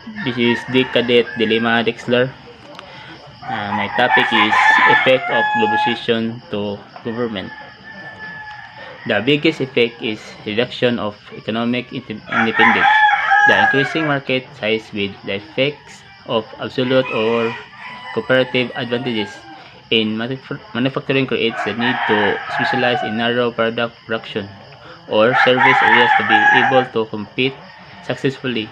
This is the Cadet Dilemma Dexler. My topic is effect of globalization to government. The biggest effect is reduction of economic independence. The increasing market size with the effects of absolute or cooperative advantages in manufacturing creates the need to specialize in narrow product production or service areas to be able to compete successfully.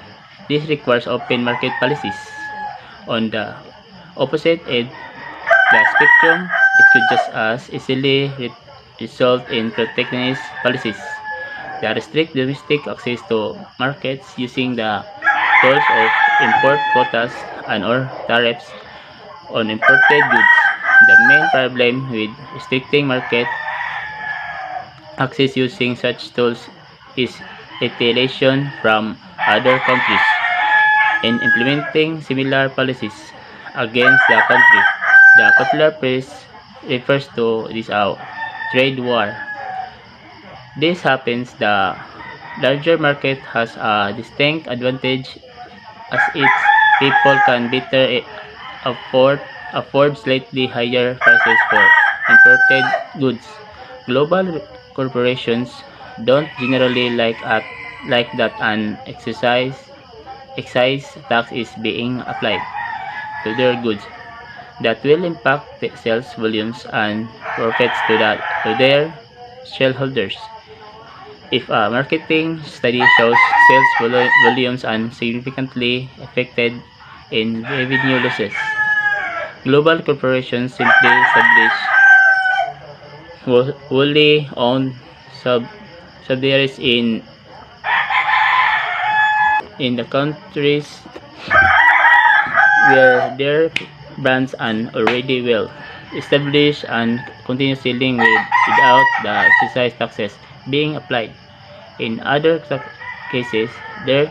This requires open market policies. On the opposite end, the spectrum, it could just as easily result in protectionist policies that restrict domestic access to markets using the tools of import quotas and or tariffs on imported goods. The main problem with restricting market access using such tools is retaliation from other countries in implementing similar policies against the country. The popular press refers to this as trade war. This happens the larger market has a distinct advantage as its people can better afford afford slightly higher prices for imported goods. Global corporations don't generally like that an excise tax is being applied to their goods that will impact the sales volumes and profits to their shareholders. If a marketing study shows sales volumes are significantly affected in revenue losses, global corporations simply establish wholly owned subsidiaries in the countries where their brands are already well established and continue selling without the excise taxes being applied. In other cases, their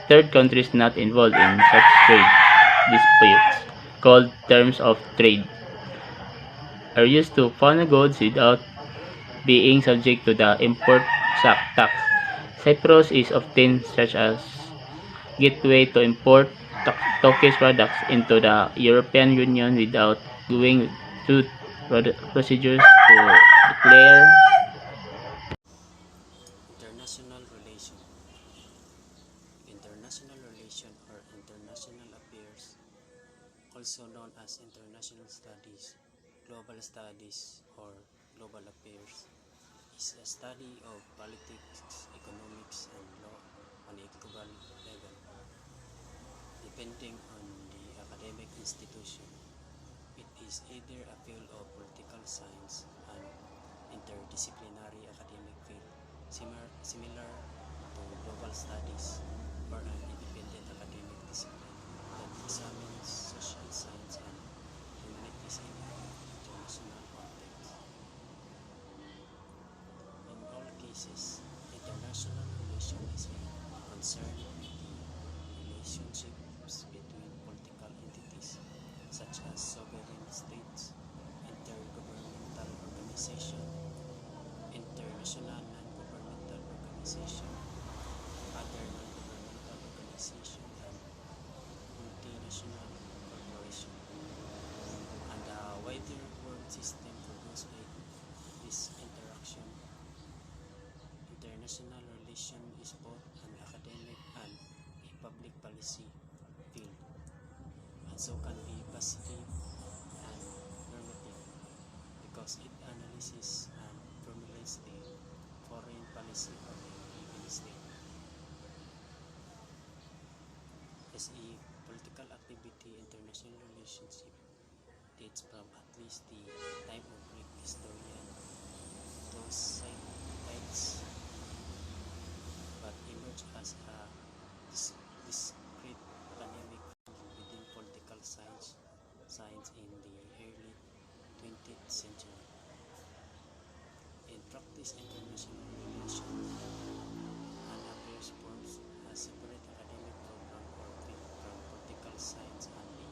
third countries not involved in such trade disputes, called terms of trade, are used to fund goods without being subject to the import tax. Cyprus is often such as gateway to import Turkish products into the European Union without going through procedures to declare. International relation. International relation or international affairs, also known as international studies, global studies, or global affairs, is a study of politics, economics, and law on a global level. Depending on the academic institution, it is either a field of political science, an interdisciplinary academic field similar to global studies, or an independent academic discipline that examines social science and humanities in an international context. In all cases, international relation is a concern with the relationships between political entities such as sovereign states, intergovernmental organization, international non-governmental organization, other non-governmental organization, and multinational corporation, and a wider world system produces this interaction. International relation is both an academic and a public policy field, and so can be positive and normative because it analyzes and formulates the foreign policy of a given state. As a political activity, international relationship dates from at least the time of Greek historian Thucydides, but emerged as a discrete academic field within political science in the early 20th century. In practice, international relations and affairs forms a separate academic program or field from political science, and the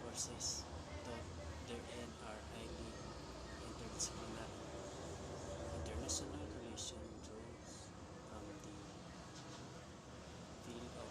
courses taught therein are highly interdisciplinary. International relations draws from the field of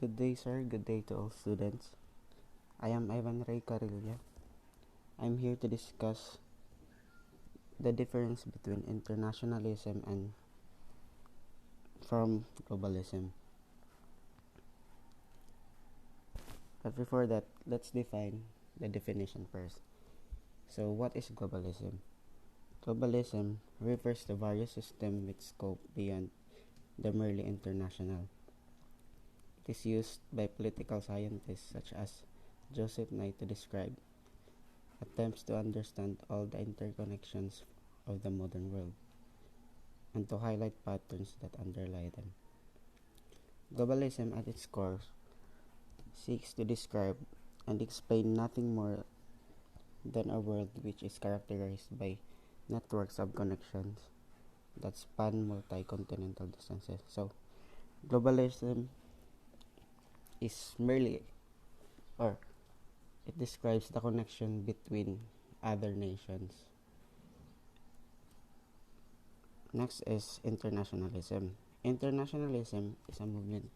Good day, sir. Good day to all students. I am Ivan Ray Carilla. I'm here to discuss the difference between internationalism and from globalism. But before that, let's define the definition first. So, what is globalism? Globalism refers to various systems with scope beyond the merely international. It is used by political scientists such as Joseph Nye to describe attempts to understand all the interconnections of the modern world and to highlight patterns that underlie them. Globalism at its core seeks to describe and explain nothing more than a world which is characterized by networks of connections that span multi-continental distances. So, globalism is merely, or it describes the connection between other nations. Next is internationalism. Internationalism is a movement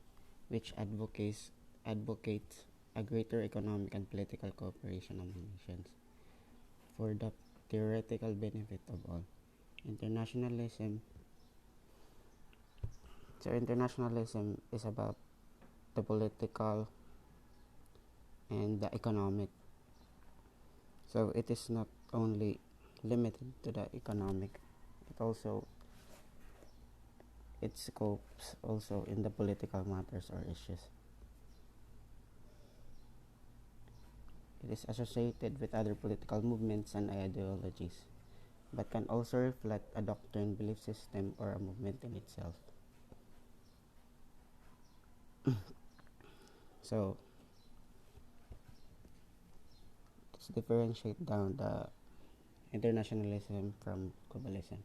which advocates a greater economic and political cooperation among nations for the theoretical benefit of all. Internationalism is about the political and the economic. So it is not only limited to the economic, it scopes also in the political matters or issues. It is associated with other political movements and ideologies, but can also reflect a doctrine, belief system, or a movement in itself. So, let's differentiate down the internationalism from globalism.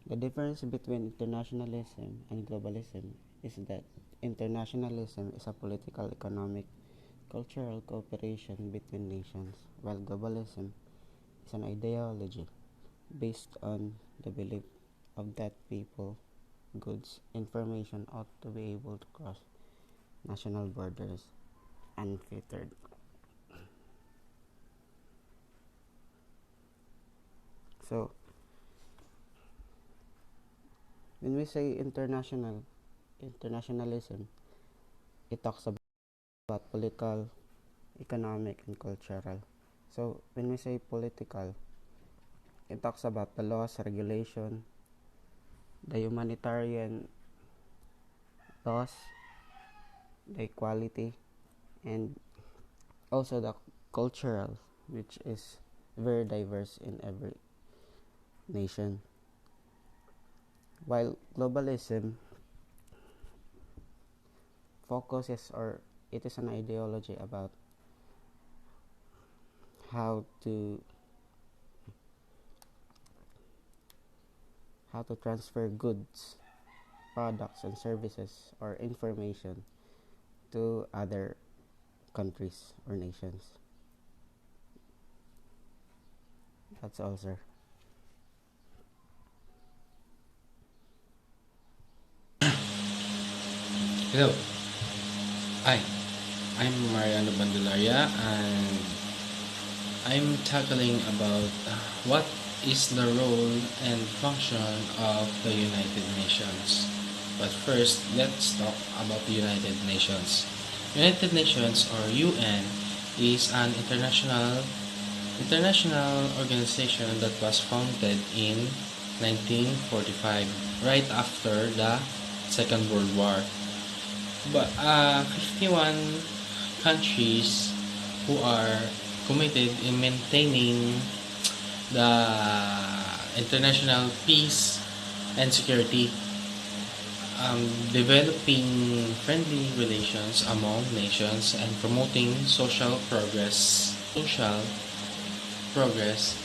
The difference between internationalism and globalism is that internationalism is a political, economic, cultural cooperation between nations, while globalism is an ideology based on the belief of that people, goods, information ought to be able to cross national borders unfettered. So, when we say internationalism, it talks about political, economic, and cultural. So, when we say political, it talks about the laws, regulation, the humanitarian laws, the equality, and also the cultural, which is very diverse in every nation. While globalism focuses, or it is an ideology about how to transfer goods, products, and services or information to other countries or nations. That's all, sir. Hello. Hi. I'm Mariano Bandelaria and I'm tackling about what is the role and function of the United Nations. But first, let's talk about the United Nations. United Nations or UN is an international organization that was founded in 1945, right after the Second World War. But 51 countries who are committed in maintaining the international peace and security, developing friendly relations among nations, and promoting social progress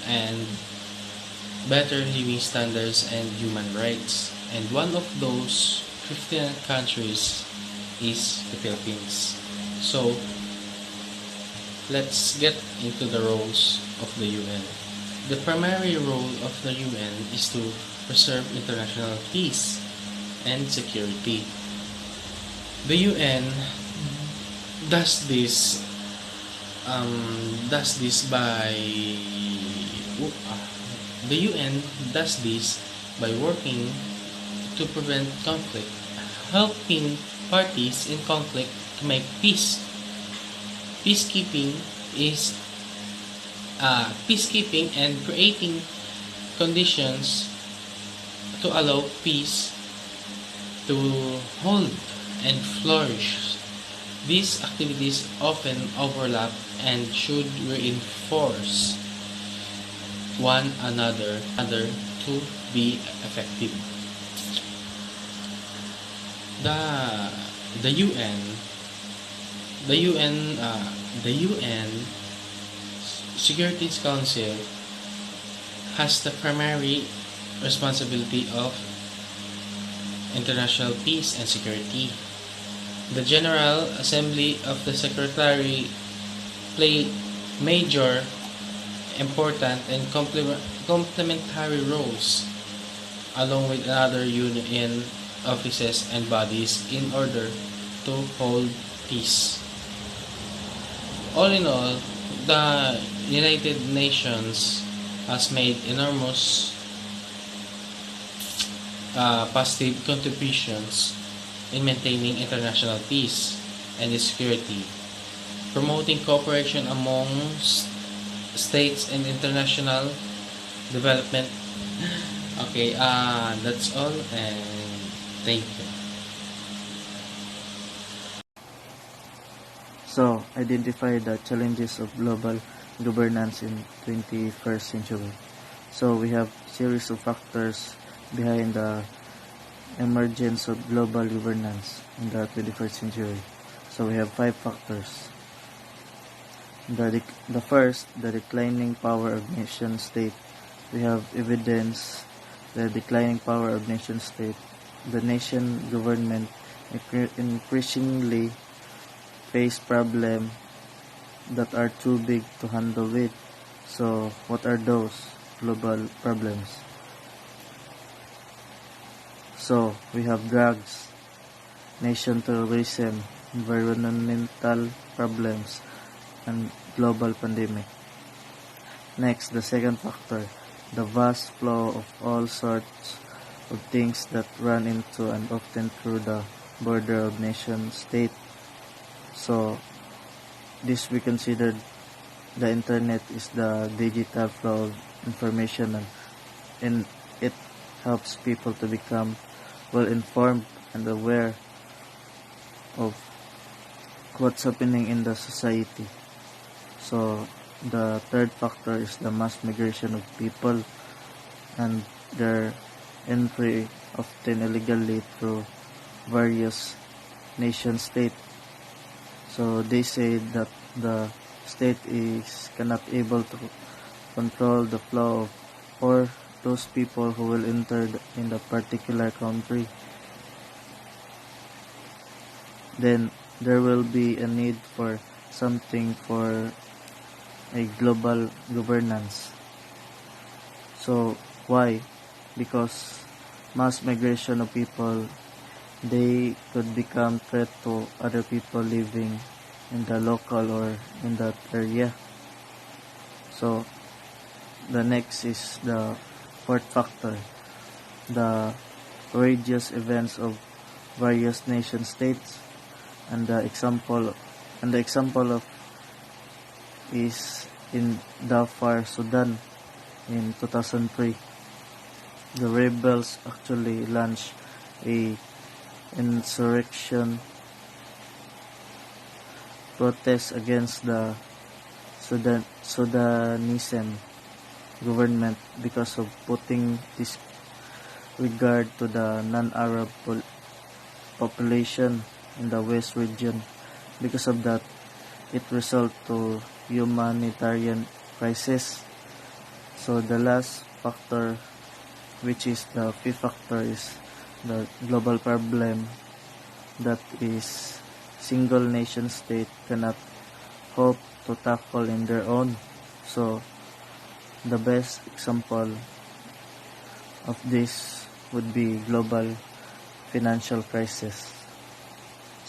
and better living standards and human rights. And one of those 15 countries is the Philippines. So, let's get into the roles of the UN. The primary role of the UN is to preserve international peace and security. The UN does this does this by the UN does this by working to prevent conflict, helping parties in conflict to make peace. Peacekeeping is peacekeeping and creating conditions to allow peace to hold and flourish. These activities often overlap and should reinforce one another to be effective. The the UN the UN the UN Securities Council has the primary responsibility of international peace and security. The General Assembly of the Secretary play major, important, and complementary roles along with other UN offices and bodies in order to hold peace. All in all, the United Nations has made enormous positive contributions in maintaining international peace and security, promoting cooperation among states and international development. Okay, that's all, and thank you. So, identify the challenges of global governance in 21st century. So, we have series of factors behind the emergence of global governance in the 21st century. So, we have 5 factors. The first, the declining power of nation state. We have evidence the declining power of nation state. The nation government increasingly face problems that are too big to handle with. So, what are those global problems? So, we have drugs, nation terrorism, environmental problems, and global pandemic. Next, the second factor, the vast flow of all sorts of things that run into and often through the border of nation state. So, this we considered the internet is the digital flow of information, and it helps people to become well informed and aware of what's happening in the society. So, the third factor is the mass migration of people and their entry often illegally through various nation states. So they say that the state is cannot able to control the flow of or those people who will enter in the particular country. Then there will be a need for something for a global governance. So why? Because mass migration of people, they could become threat to other people living in the local or in that area. So the next is the fourth factor, the courageous events of various nation states, and the example of is in Darfur, Sudan in 2003. The rebels actually launched a insurrection protest against the Sudanese government because of putting disregard to the non-Arab population in the West region. Because of that, it resulted to humanitarian crisis. So the last factor, which is the fifth factor, is the global problem that is single nation state cannot hope to tackle in their own. So the best example of this would be global financial crisis.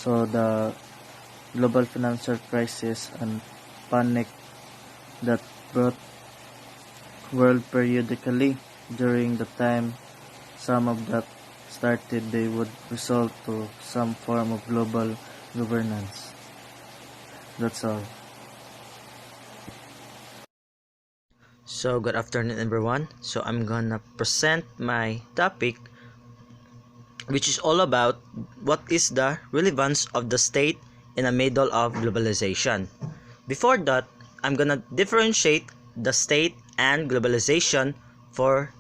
So the global financial crisis and panic that brought world periodically during the time some of that started, they would result to some form of global governance. That's all. So good afternoon everyone. So I'm gonna present my topic, which is all about what is the relevance of the state in the middle of globalization. Before that, I'm gonna differentiate the state and globalization for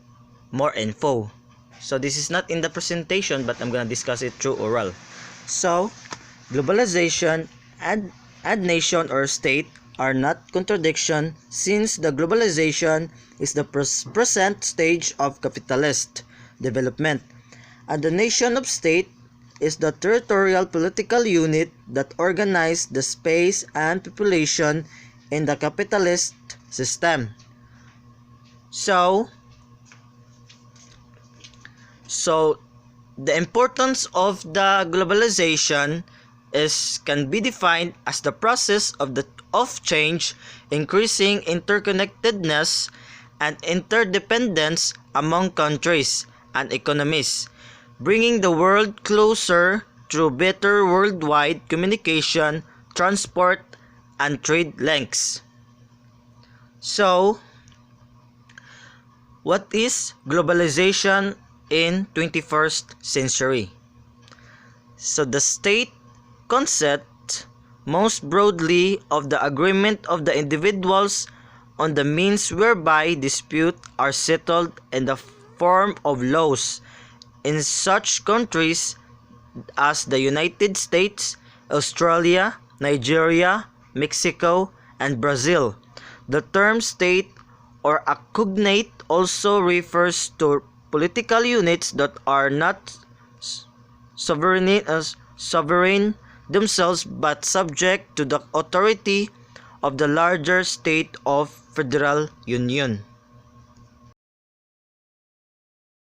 more info. So this is not in the presentation, but I'm gonna discuss it through oral. So globalization and nation or state are not contradiction, since the globalization is the present stage of capitalist development, and the nation of state is the territorial political unit that organize the space and population in the capitalist system. So the importance of the globalization can be defined as the process of change, increasing interconnectedness and interdependence among countries and economies, bringing the world closer through better worldwide communication, transport, and trade links. So, what is globalization in 21st century? So the state concept most broadly of the agreement of the individuals on the means whereby disputes are settled in the form of laws in such countries as the United States, Australia, Nigeria, Mexico, and Brazil. The term state or a cognate also refers to political units that are not sovereign themselves but subject to the authority of the larger state of federal union.